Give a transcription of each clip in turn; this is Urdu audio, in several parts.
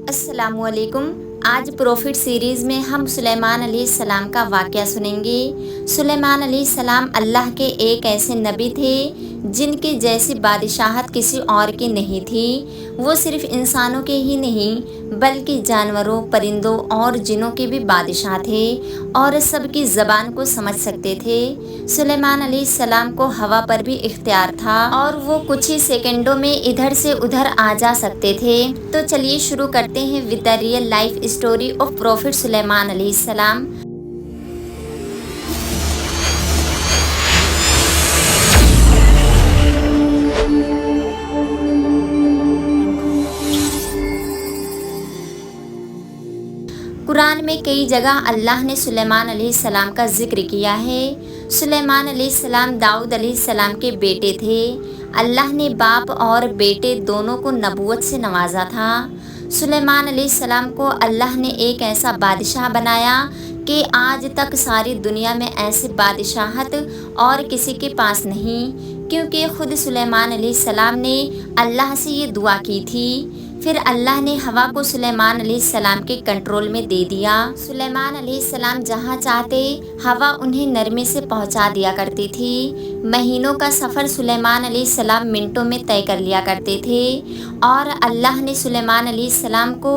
السلام علیکم۔ آج پروفٹ سیریز میں ہم سلیمان علیہ السلام کا واقعہ سنیں گے۔ سلیمان علیہ السلام اللہ کے ایک ایسے نبی تھے جن کے جیسی بادشاہت کسی اور کی نہیں تھی۔ وہ صرف انسانوں کے ہی نہیں بلکہ جانوروں، پرندوں اور جنوں کے بھی بادشاہ تھے اور سب کی زبان کو سمجھ سکتے تھے۔ سلیمان علیہ السلام کو ہوا پر بھی اختیار تھا اور وہ کچھ ہی سیکنڈوں میں ادھر سے ادھر آ جا سکتے تھے۔ تو چلیے شروع کرتے ہیں with the real life story of prophet سلیمان علیہ السلام۔ قرآن میں کئی جگہ اللہ نے سلیمان علیہ السلام کا ذکر کیا ہے۔ سلیمان علیہ السلام داؤد علیہ السلام کے بیٹے تھے۔ اللہ نے باپ اور بیٹے دونوں کو نبوت سے نوازا تھا۔ سلیمان علیہ السلام کو اللہ نے ایک ایسا بادشاہ بنایا کہ آج تک ساری دنیا میں ایسی بادشاہت اور کسی کے پاس نہیں، کیونکہ خود سلیمان علیہ السلام نے اللہ سے یہ دعا کی تھی۔ پھر اللہ نے ہوا کو سلیمان علیہ السلام کے کنٹرول میں دے دیا۔ سلیمان علیہ السلام جہاں چاہتے ہوا انہیں نرمے سے پہنچا دیا کرتی تھی۔ مہینوں کا سفر سلیمان علیہ السلام منٹوں میں طے کر لیا کرتے تھے، اور اللہ نے سلیمان علیہ السلام کو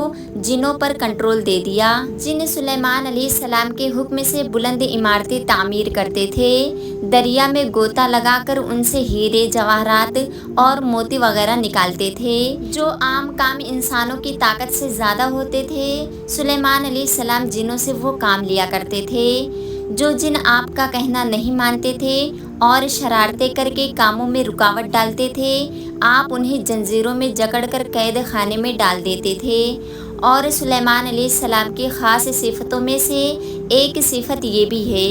جنوں پر کنٹرول دے دیا۔ جن سلیمان علیہ السلام کے حکم سے بلند عمارتیں تعمیر کرتے تھے، دریا میں غوطہ لگا کر ان سے ہیرے، جواہرات اور موتی وغیرہ نکالتے تھے، جو عام کام انسانوں کی طاقت سے زیادہ ہوتے تھے۔ سلیمان علیہ السلام جنوں سے وہ کام لیا کرتے تھے۔ جو جن آپ کا کہنا نہیں مانتے تھے اور شرارتیں کر کے کاموں میں رکاوٹ ڈالتے تھے، آپ انہیں زنجیروں میں جکڑ کر قید خانے میں ڈال دیتے تھے۔ اور سلیمان علیہ السلام کی خاص صفتوں میں سے ایک صفت یہ بھی ہے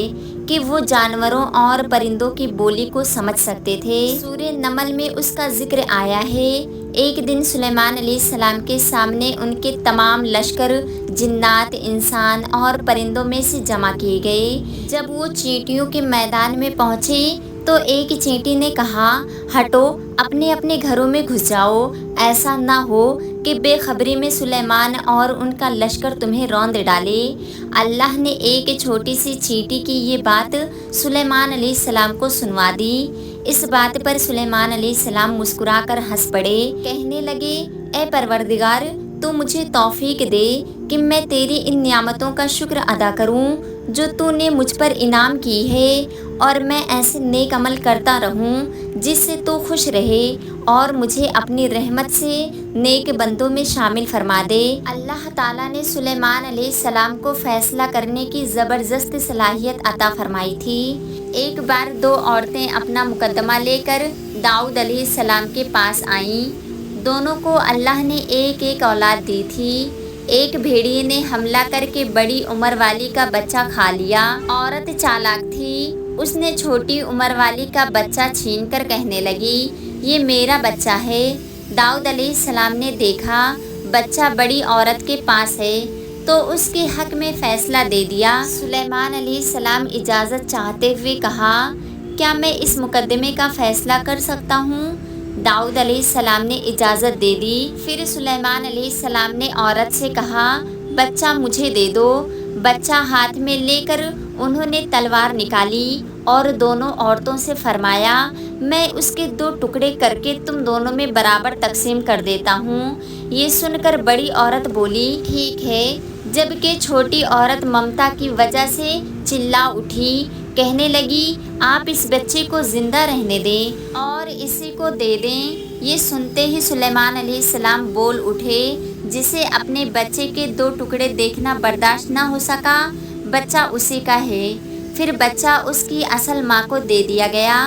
کہ وہ جانوروں اور پرندوں کی بولی کو سمجھ سکتے تھے۔ سورہ نمل میں اس کا ذکر آیا ہے۔ ایک دن سلیمان علیہ السلام کے سامنے ان کے تمام لشکر جنات، انسان اور پرندوں میں سے جمع کیے گئے۔ جب وہ چیونٹیوں کے میدان میں پہنچے تو ایک چیونٹی نے کہا، ہٹو، اپنے اپنے گھروں میں گھس جاؤ، ایسا نہ ہو کہ بے خبری میں سلیمان اور ان کا لشکر تمہیں روند ڈالے۔ اللہ نے ایک چھوٹی سی چیونٹی کی یہ بات سلیمان علیہ السلام کو سنوا دی۔ اس بات پر سلیمان علیہ السلام مسکرا کر ہنس پڑے، کہنے لگے، اے پروردگار، تو مجھے توفیق دے کہ میں تیری ان نعمتوں کا شکر ادا کروں جو تو نے مجھ پر انعام کی ہے، اور میں ایسے نیک عمل کرتا رہوں جس سے تو خوش رہے، اور مجھے اپنی رحمت سے نیک بندوں میں شامل فرما دے۔ اللہ تعالیٰ نے سلیمان علیہ السلام کو فیصلہ کرنے کی زبردست صلاحیت عطا فرمائی تھی۔ ایک بار دو عورتیں اپنا مقدمہ لے کر داؤد علیہ السلام کے پاس آئیں۔ دونوں کو اللہ نے ایک ایک اولاد دی تھی۔ ایک بھیڑیے نے حملہ کر کے بڑی عمر والی کا بچہ کھا لیا۔ عورت چالاک تھی، اس نے چھوٹی عمر والی کا بچہ چھین کر کہنے لگی، یہ میرا بچہ ہے۔ داؤد علیہ السلام نے دیکھا بچہ بڑی عورت کے پاس ہے تو اس کے حق میں فیصلہ دے دیا۔ سلیمان علیہ السلام اجازت چاہتے ہوئے کہا، کیا میں اس مقدمے کا فیصلہ کر سکتا ہوں؟ داؤد علیہ السلام نے اجازت دے دی۔ پھر سلیمان علیہ السلام نے عورت سے کہا، بچہ مجھے دے دو۔ بچہ ہاتھ میں لے کر انہوں نے تلوار نکالی اور دونوں عورتوں سے فرمایا، میں اس کے دو ٹکڑے کر کے تم دونوں میں برابر تقسیم کر دیتا ہوں۔ یہ سن کر بڑی عورت بولی، ٹھیک ہے، جبکہ چھوٹی عورت ممتا کی وجہ سے چلا اٹھی، کہنے لگی، آپ اس بچے کو زندہ رہنے دیں اور اسی کو دے دیں۔ یہ سنتے ہی سلیمان علیہ السلام بول اٹھے، جسے اپنے بچے کے دو ٹکڑے دیکھنا برداشت نہ ہو سکا، بچہ اسی کا ہے۔ پھر بچہ اس کی اصل ماں کو دے دیا گیا۔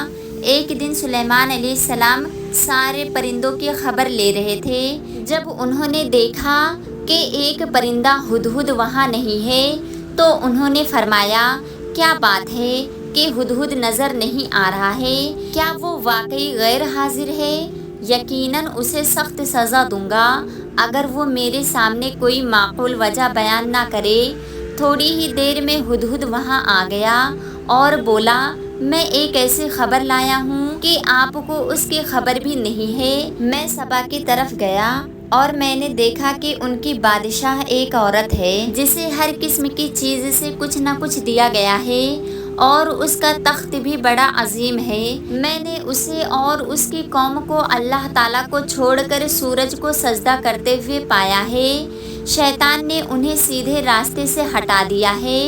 ایک دن سلیمان علیہ السلام سارے پرندوں کی خبر لے رہے تھے۔ جب انہوں نے دیکھا کہ ایک پرندہ ہدہد وہاں نہیں ہے تو انہوں نے فرمایا، کیا بات ہے کہ ہدہد نظر نہیں آ رہا ہے؟ کیا وہ واقعی غیر حاضر ہے؟ یقیناً اسے سخت سزا دوں گا اگر وہ میرے سامنے کوئی معقول وجہ بیان نہ کرے۔ تھوڑی ہی دیر میں ہدہد وہاں آ گیا اور بولا، میں ایک ایسی خبر لایا ہوں کہ آپ کو اس کی خبر بھی نہیں ہے۔ میں سبا کی طرف گیا اور میں نے دیکھا کہ ان کی بادشاہ ایک عورت ہے جسے ہر قسم کی چیز سے کچھ نہ کچھ دیا گیا ہے اور اس کا تخت بھی بڑا عظیم ہے۔ میں نے اسے اور اس کی قوم کو اللہ تعالیٰ کو چھوڑ کر سورج کو سجدہ کرتے ہوئے پایا ہے۔ شیطان نے انہیں سیدھے راستے سے ہٹا دیا ہے۔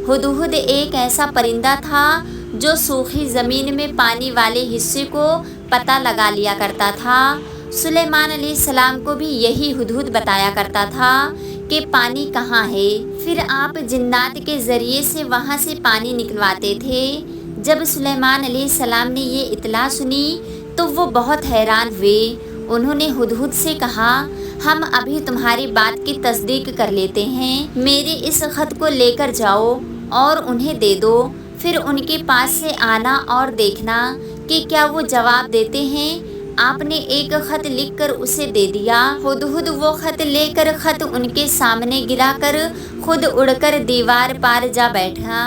ہدہد ایک ایسا پرندہ تھا جو سوکھی زمین میں پانی والے حصے کو پتہ لگا لیا کرتا تھا۔ سلیمان علیہ السلام کو بھی یہی ہدہد بتایا کرتا تھا کہ پانی کہاں ہے، پھر آپ جنات کے ذریعے سے وہاں سے پانی نکلواتے تھے۔ جب سلیمان علیہ السلام نے یہ اطلاع سنی تو وہ بہت حیران ہوئے۔ انہوں نے ہدہد سے کہا، ہم ابھی تمہاری بات کی تصدیق کر لیتے ہیں، میرے اس خط کو لے کر جاؤ اور انہیں دے دو، پھر ان کے پاس سے آنا اور دیکھنا کہ کیا وہ جواب دیتے ہیں۔ آپ نے ایک خط لکھ کر اسے دے دیا۔ ہدہد وہ خط لے کر خط ان کے سامنے گرا کر خود اڑ کر دیوار پار جا بیٹھا۔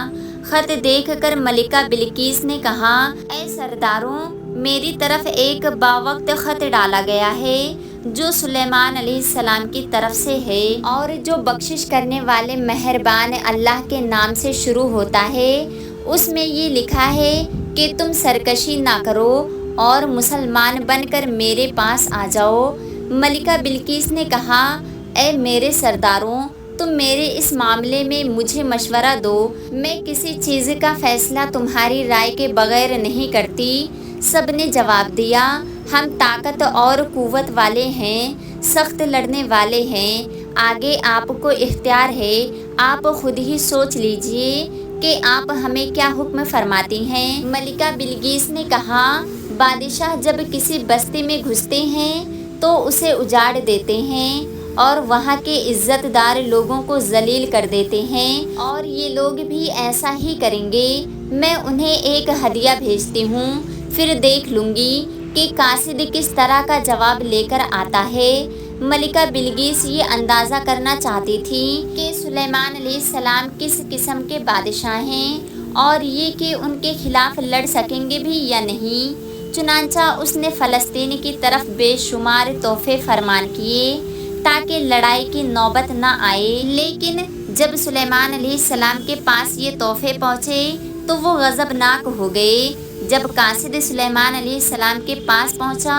خط دیکھ کر ملکہ بلقیس نے کہا، اے سرداروں، میری طرف ایک باوقت خط ڈالا گیا ہے جو سلیمان علیہ السلام کی طرف سے ہے اور جو بخشش کرنے والے مہربان اللہ کے نام سے شروع ہوتا ہے۔ اس میں یہ لکھا ہے کہ تم سرکشی نہ کرو اور مسلمان بن کر میرے پاس آ جاؤ۔ ملکہ بلقیس نے کہا، اے میرے سرداروں، تم میرے اس معاملے میں مجھے مشورہ دو، میں کسی چیز کا فیصلہ تمہاری رائے کے بغیر نہیں کرتی۔ سب نے جواب دیا، ہم طاقت اور قوت والے ہیں، سخت لڑنے والے ہیں، آگے آپ کو اختیار ہے، آپ خود ہی سوچ لیجئے کہ آپ ہمیں کیا حکم فرماتی ہیں۔ ملکہ بلقیس نے کہا، بادشاہ جب کسی بستی میں گھستے ہیں تو اسے اجاڑ دیتے ہیں اور وہاں کے عزت دار لوگوں کو ذلیل کر دیتے ہیں، اور یہ لوگ بھی ایسا ہی کریں گے۔ میں انہیں ایک ہدیہ بھیجتی ہوں، پھر دیکھ لوں گی کہ قاصد کس طرح کا جواب لے کر آتا ہے۔ ملکہ بلقیس یہ اندازہ کرنا چاہتی تھی کہ سلیمان علیہ السلام کس قسم کے بادشاہ ہیں اور یہ کہ ان کے خلاف لڑ سکیں گے بھی یا نہیں۔ چنانچہ اس نے فلسطین کی طرف بے شمار تحفے فرمان کیے تاکہ لڑائی کی نوبت نہ آئے، لیکن جب سلیمان علیہ السلام کے پاس یہ تحفے پہنچے تو وہ غضبناک ہو گئے۔ جب قاصد سلیمان علیہ السلام کے پاس پہنچا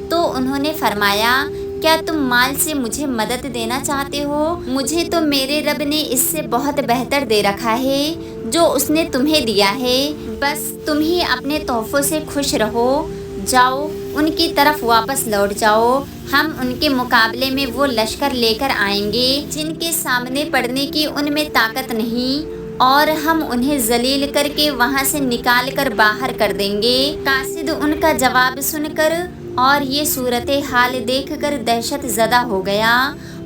تو انہوں نے فرمایا، کیا تم مال سے مجھے مدد دینا چاہتے ہو؟ مجھے تو میرے رب نے اس سے بہت بہتر دے رکھا ہے جو اس نے تمہیں دیا ہے، بس تم ہی اپنے تحفوں سے خوش رہو، جاؤ ان کی طرف واپس لوٹ جاؤ، ہم ان کے مقابلے میں وہ لشکر لے کر آئیں گے جن کے سامنے پڑنے کی ان میں طاقت نہیں، اور ہم انہیں ذلیل کر کے وہاں سے نکال کر باہر کر دیں گے۔ قاصد ان کا جواب سن کر اور یہ صورتحال دیکھ کر دہشت زدہ ہو گیا۔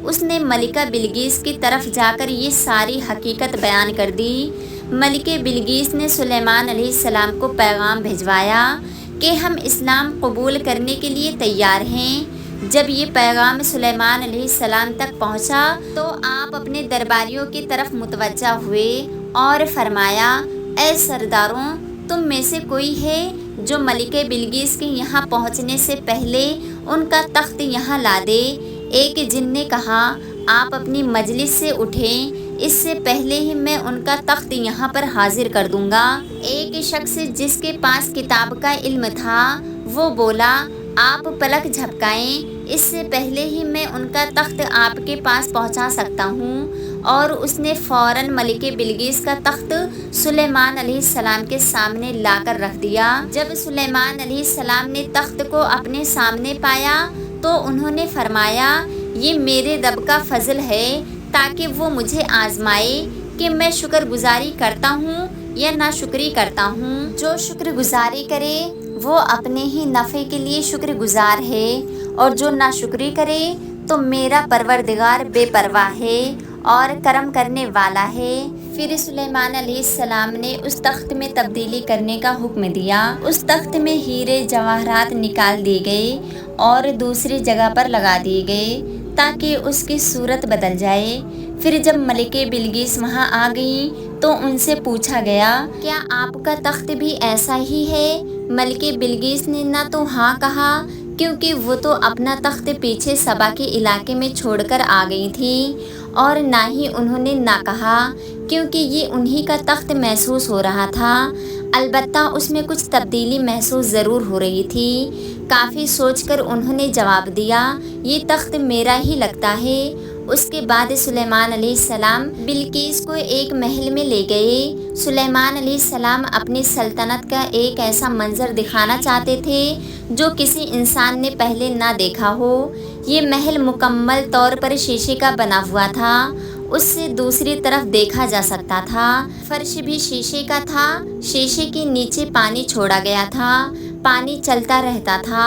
اس نے ملکہ بلقیس کی طرف جا کر یہ ساری حقیقت بیان کر دی۔ ملکہ بلقیس نے سلیمان علیہ السلام کو پیغام بھجوایا کہ ہم اسلام قبول کرنے کے لیے تیار ہیں۔ جب یہ پیغام سلیمان علیہ السلام تک پہنچا تو آپ اپنے درباریوں کی طرف متوجہ ہوئے اور فرمایا، اے سرداروں، تم میں سے کوئی ہے جو ملکہ بلقیس کے یہاں پہنچنے سے پہلے ان کا تخت یہاں لا دے؟ ایک جن نے کہا، آپ اپنی مجلس سے اٹھیں، اس سے پہلے ہی میں ان کا تخت یہاں پر حاضر کر دوں گا۔ ایک شخص جس کے پاس کتاب کا علم تھا وہ بولا، آپ پلک جھپکائیں، اس سے پہلے ہی میں ان کا تخت آپ کے پاس پہنچا سکتا ہوں، اور اس نے فوراً ملکہ بلقیس کا تخت سلیمان علیہ السلام کے سامنے لا کر رکھ دیا۔ جب سلیمان علیہ السلام نے تخت کو اپنے سامنے پایا تو انہوں نے فرمایا، یہ میرے رب کا فضل ہے تاکہ وہ مجھے آزمائے کہ میں شکر گزاری کرتا ہوں یا ناشکری کرتا ہوں۔ جو شکر گزاری کرے وہ اپنے ہی نفع کے لیے شکر گزار ہے، اور جو ناشکری کرے تو میرا پروردگار بے پرواہ ہے اور کرم کرنے والا ہے۔ پھر سلیمان علیہ السلام نے اس تخت میں تبدیلی کرنے کا حکم دیا۔ اس تخت میں ہیرے جواہرات نکال دیے گئے اور دوسری جگہ پر لگا دیے گئے تاکہ اس کی صورت بدل جائے۔ پھر جب ملکہ بلقیس وہاں آ گئیں تو ان سے پوچھا گیا، کیا آپ کا تخت بھی ایسا ہی ہے؟ ملکہ بلقیس نے نہ تو ہاں کہا کیونکہ وہ تو اپنا تخت پیچھے سبا کے علاقے میں چھوڑ کر آ گئی تھیں، اور نہ ہی انہوں نے نہ کہا، کیونکہ یہ انہی کا تخت محسوس ہو رہا تھا۔ البتہ اس میں کچھ تبدیلی محسوس ضرور ہو رہی تھی۔ کافی سوچ کر انہوں نے جواب دیا، یہ تخت میرا ہی لگتا ہے۔ اس کے بعد سلیمان علیہ السلام بلقیس کو ایک محل میں لے گئے۔ سلیمان علیہ السلام اپنی سلطنت کا ایک ایسا منظر دکھانا چاہتے تھے جو کسی انسان نے پہلے نہ دیکھا ہو۔ یہ محل مکمل طور پر شیشے کا بنا ہوا تھا، اس سے دوسری طرف دیکھا جا سکتا تھا۔ فرش بھی شیشے کا تھا، شیشے کے نیچے پانی چھوڑا گیا تھا، پانی چلتا رہتا تھا۔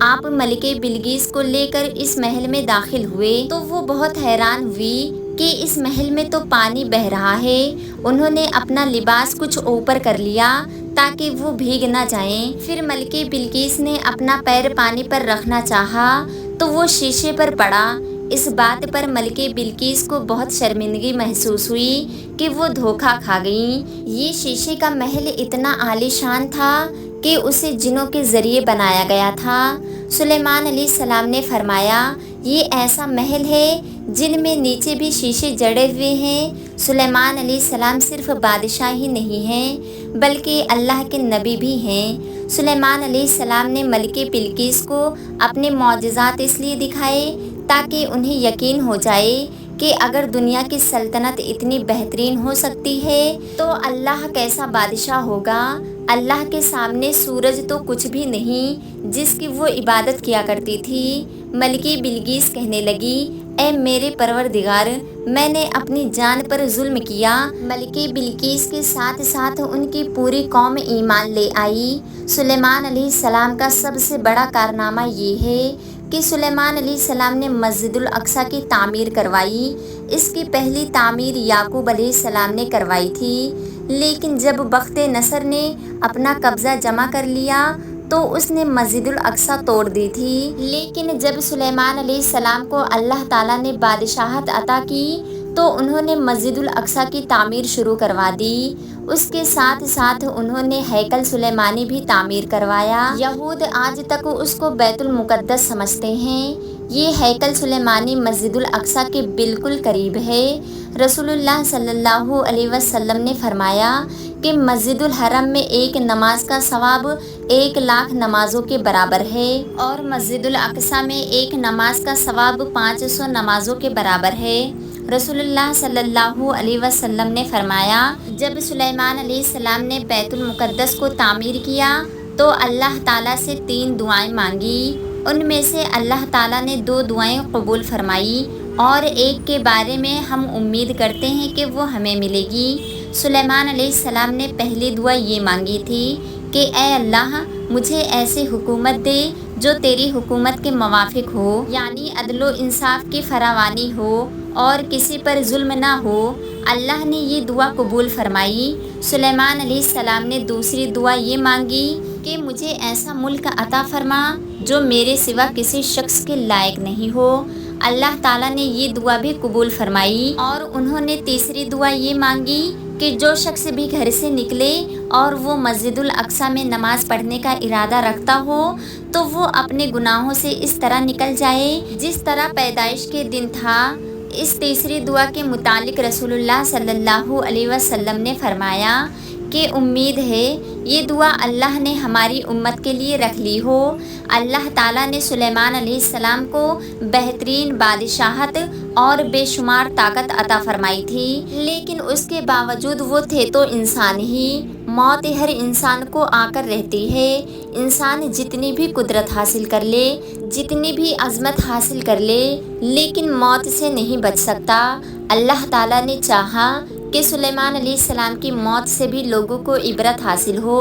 آپ ملکہ بلقیس کو لے کر اس محل میں داخل ہوئے تو وہ بہت حیران ہوئی کہ اس محل میں تو پانی بہہ رہا ہے۔ انہوں نے اپنا لباس کچھ اوپر کر لیا تاکہ وہ بھیگ نہ جائیں۔ پھر ملکہ بلقیس نے اپنا پیر پانی پر رکھنا چاہا تو وہ شیشے پر پڑا۔ اس بات پر ملکہ بلقیس کو بہت شرمندگی محسوس ہوئی کہ وہ دھوکہ کھا گئیں۔ یہ شیشے کا محل اتنا عالی شان تھا کہ اسے جنوں کے ذریعے بنایا گیا تھا۔ سلیمان علیہ السلام نے فرمایا، یہ ایسا محل ہے جن میں نیچے بھی شیشے جڑے ہوئے ہیں۔ سلیمان علیہ السلام صرف بادشاہ ہی نہیں ہیں بلکہ اللہ کے نبی بھی ہیں۔ سلیمان علیہ السلام نے ملکہ بلقیس کو اپنے معجزات اس لیے دکھائے تاکہ انہیں یقین ہو جائے کہ اگر دنیا کی سلطنت اتنی بہترین ہو سکتی ہے تو اللہ کیسا بادشاہ ہوگا۔ اللہ کے سامنے سورج تو کچھ بھی نہیں جس کی وہ عبادت کیا کرتی تھی۔ ملکہ بلقیس کہنے لگی، اے میرے پروردگار، میں نے اپنی جان پر ظلم کیا۔ ملکہ بلقیس کے ساتھ ساتھ ان کی پوری قوم ایمان لے آئی۔ سلیمان علیہ السلام کا سب سے بڑا کارنامہ یہ ہے کہ سلیمان علیہ السلام نے مسجد الاقصی کی تعمیر کروائی۔ اس کی پہلی تعمیر یعقوب علیہ السلام نے کروائی تھی، لیکن جب بخت نصر نے اپنا قبضہ جمع کر لیا تو اس نے مسجد الاقصی توڑ دی تھی۔ لیکن جب سلیمان علیہ السلام کو اللہ تعالیٰ نے بادشاہت عطا کی تو انہوں نے مسجد الاقصی کی تعمیر شروع کروا دی۔ اس کے ساتھ ساتھ انہوں نے ہیکل سلیمانی بھی تعمیر کروایا۔ یہود آج تک اس کو بیت المقدس سمجھتے ہیں۔ یہ ہیکل سلیمانی مسجد الاقصی کے بالکل قریب ہے۔ رسول اللہ صلی اللہ علیہ وسلم نے فرمایا کہ مسجد الحرم میں ایک نماز کا ثواب 1,00,000 نمازوں کے برابر ہے، اور مسجد الاقصی میں ایک نماز کا ثواب 500 نمازوں کے برابر ہے۔ رسول اللہ صلی اللہ علیہ وسلم نے فرمایا، جب سلیمان علیہ السلام نے بیت المقدس کو تعمیر کیا تو اللہ تعالیٰ سے 3 دعائیں مانگی۔ ان میں سے اللہ تعالیٰ نے 2 دعائیں قبول فرمائی اور ایک کے بارے میں ہم امید کرتے ہیں کہ وہ ہمیں ملے گی۔ سلیمان علیہ السلام نے پہلی دعا یہ مانگی تھی کہ اے اللہ، مجھے ایسی حکومت دے جو تیری حکومت کے موافق ہو، یعنی عدل و انصاف کی فراوانی ہو اور کسی پر ظلم نہ ہو۔ اللہ نے یہ دعا قبول فرمائی۔ سلیمان علیہ السلام نے دوسری دعا یہ مانگی کہ مجھے ایسا ملک عطا فرما جو میرے سوا کسی شخص کے لائق نہیں ہو۔ اللہ تعالیٰ نے یہ دعا بھی قبول فرمائی، اور انہوں نے تیسری دعا یہ مانگی کہ جو شخص بھی گھر سے نکلے اور وہ مسجد الاقصی میں نماز پڑھنے کا ارادہ رکھتا ہو تو وہ اپنے گناہوں سے اس طرح نکل جائے جس طرح پیدائش کے دن تھا۔ اس تیسری دعا کے متعلق رسول اللہ صلی اللہ علیہ وسلم نے فرمایا کہ امید ہے یہ دعا اللہ نے ہماری امت کے لیے رکھ لی ہو۔ اللہ تعالیٰ نے سلیمان علیہ السلام کو بہترین بادشاہت اور بے شمار طاقت عطا فرمائی تھی، لیکن اس کے باوجود وہ تھے تو انسان ہی۔ موت ہر انسان کو آ کر رہتی ہے۔ انسان جتنی بھی قدرت حاصل کر لے، جتنی بھی عظمت حاصل کر لے، لیکن موت سے نہیں بچ سکتا۔ اللہ تعالیٰ نے چاہا کہ سلیمان علیہ السلام کی موت سے بھی لوگوں کو عبرت حاصل ہو۔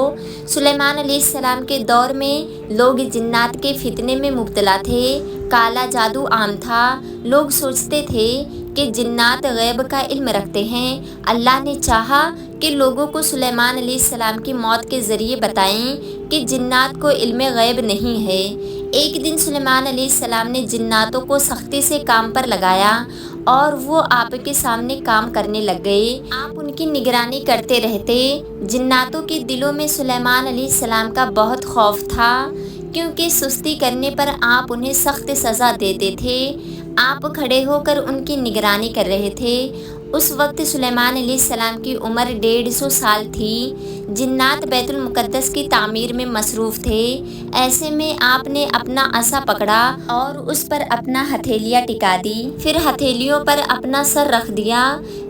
سلیمان علیہ السلام کے دور میں لوگ جنات کے فتنے میں مبتلا تھے، کالا جادو عام تھا، لوگ سوچتے تھے کہ جنات غیب کا علم رکھتے ہیں۔ اللہ نے چاہا کہ لوگوں کو سلیمان علیہ السلام کی موت کے ذریعے بتائیں کہ جنات کو علم غیب نہیں ہے۔ ایک دن سلیمان علیہ السلام نے جناتوں کو سختی سے کام پر لگایا اور وہ آپ کے سامنے کام کرنے لگ گئے۔ آپ ان کی نگرانی کرتے رہتے۔ جناتوں کے دلوں میں سلیمان علیہ السلام کا بہت خوف تھا، کیونکہ سستی کرنے پر آپ انہیں سخت سزا دیتے تھے۔ آپ کھڑے ہو کر ان کی نگرانی کر رہے تھے۔ اس وقت سلیمان علیہ السلام کی عمر 150 سال تھی۔ جنات بیت المقدس کی تعمیر میں مصروف تھے۔ ایسے میں آپ نے اپنا عصا پکڑا اور اس پر اپنا ہتھیلیاں ٹکا دی، پھر ہتھیلیوں پر اپنا سر رکھ دیا۔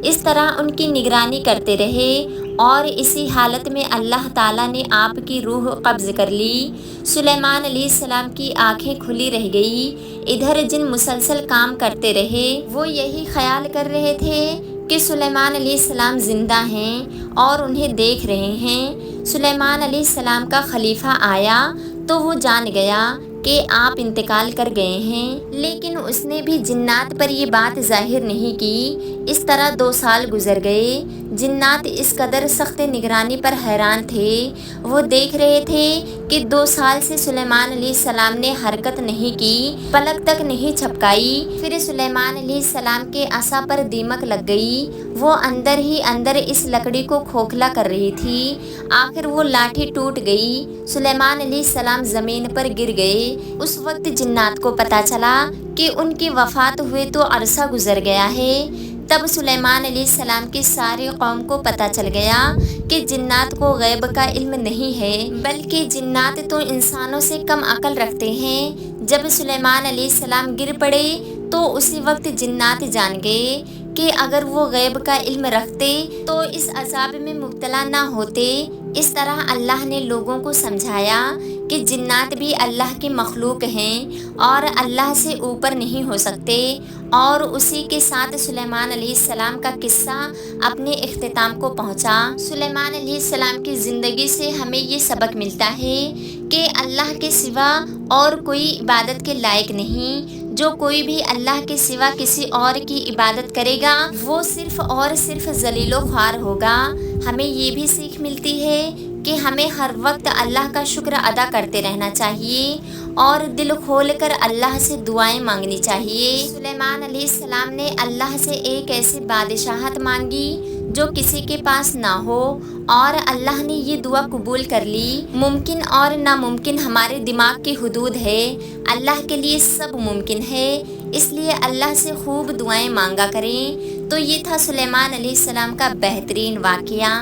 اس طرح ان کی نگرانی کرتے رہے اور اسی حالت میں اللہ تعالیٰ نے آپ کی روح قبض کر لی۔ سلیمان علیہ السلام کی آنکھیں کھلی رہ گئی۔ ادھر جن مسلسل کام کرتے رہے، وہ یہی خیال کر رہے تھے کہ سلیمان علیہ السلام زندہ ہیں اور انہیں دیکھ رہے ہیں۔ سلیمان علیہ السلام کا خلیفہ آیا تو وہ جان گیا کہ آپ انتقال کر گئے ہیں، لیکن اس نے بھی جنات پر یہ بات ظاہر نہیں کی۔ اس طرح 2 سال گزر گئے۔ جنات اس قدر سخت نگرانی پر حیران تھے۔ وہ دیکھ رہے تھے کہ 2 سال سے سلیمان علیہ السلام نے حرکت نہیں کی، پلک تک نہیں جھپکائی۔ پھر سلیمان علیہ السلام کے عصا پر دیمک لگ گئی۔ وہ اندر ہی اندر اس لکڑی کو کھوکھلا کر رہی تھی۔ آخر وہ لاٹھی ٹوٹ گئی۔ سلیمان علیہ السلام زمین پر گر گئے۔ اس وقت جنات کو پتہ چلا کہ ان کی وفات ہوئے تو عرصہ گزر گیا ہے۔ تب سلیمان علیہ السلام کی ساری قوم کو پتہ چل گیا کہ جنات کو غیب کا علم نہیں ہے، بلکہ جنات تو انسانوں سے کم عقل رکھتے ہیں۔ جب سلیمان علیہ السلام گر پڑے تو اسی وقت جنات جان گئے کہ اگر وہ غیب کا علم رکھتے تو اس عذاب میں مبتلا نہ ہوتے۔ اس طرح اللہ نے لوگوں کو سمجھایا کہ جنات بھی اللہ کی مخلوق ہیں اور اللہ سے اوپر نہیں ہو سکتے، اور اسی کے ساتھ سلیمان علیہ السلام کا قصہ اپنے اختتام کو پہنچا۔ سلیمان علیہ السلام کی زندگی سے ہمیں یہ سبق ملتا ہے کہ اللہ کے سوا اور کوئی عبادت کے لائق نہیں۔ جو کوئی بھی اللہ کے سوا کسی اور کی عبادت کرے گا وہ صرف اور صرف ذلیل و خوار ہوگا۔ ہمیں یہ بھی سیکھ ملتی ہے کہ ہمیں ہر وقت اللہ کا شکر ادا کرتے رہنا چاہیے اور دل کھول کر اللہ سے دعائیں مانگنی چاہیے۔ سلیمان علیہ السلام نے اللہ سے ایک ایسی بادشاہت مانگی جو کسی کے پاس نہ ہو، اور اللہ نے یہ دعا قبول کر لی۔ ممکن اور ناممکن ہمارے دماغ کی حدود ہے، اللہ کے لیے سب ممکن ہے، اس لیے اللہ سے خوب دعائیں مانگا کریں۔ تو یہ تھا سلیمان علیہ السلام کا بہترین واقعہ۔